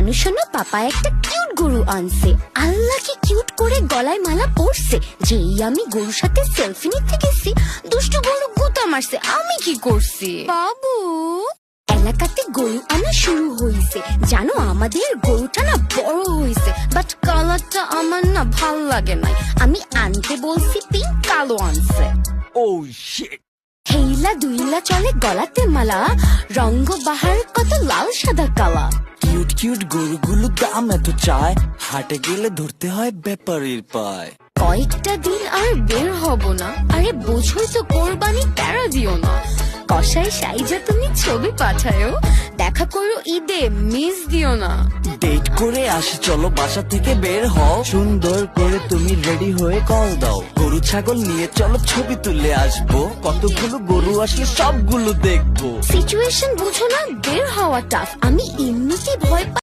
জানো শোনো, পাপা একটা কিউট গরু আনছে। আল্লাহ কি কিউট করে গলায় মালা পরছে। যেই আমি গরুর সাথে সেলফি নিতে গেছি, দুষ্টু গরু গুতা মারছে। আমি কি করছি? বাবু এলাকাতে গরু আনা শুরু হয়েছে। জানো আমাদের গরুটা না বড় হয়েছে, বাট কালারটা আমার না ভাল লাগে নাই। আমি আনতে বলছি পিঙ্ক, কালো আনছে। Oh shit! হেইলা দুইলা চলে গলাতে মালা, রঙ্গ বাহার কত লাল সাদা কালা। কিউট কিউট গরুগুলো দাম এত চায়, হাটে গেলে ধরতে হয় ব্যাপারীর পায়। কয়েকটা দিন আর বের হব না। আরে বোঝোই তো কোরবানি, প্যারা দিও না। কষাই সাইজা তুমি ছবি পাঠায়ো, দেখা করো ঈদে, মিস দিও না। ডেট করে আসি চলো, বাসা থেকে বের হও, সুন্দর করে তুমি রেডি হয়ে কল দাও। গরু ছাগল নিয়ে চলো ছবি তুলে আসবো, কতগুলো গরু আসলে সবগুলো দেখবো। সিচুয়েশন বুঝো না, বের হওয়া টাফ। আমি এমনিতে ভয় পাই।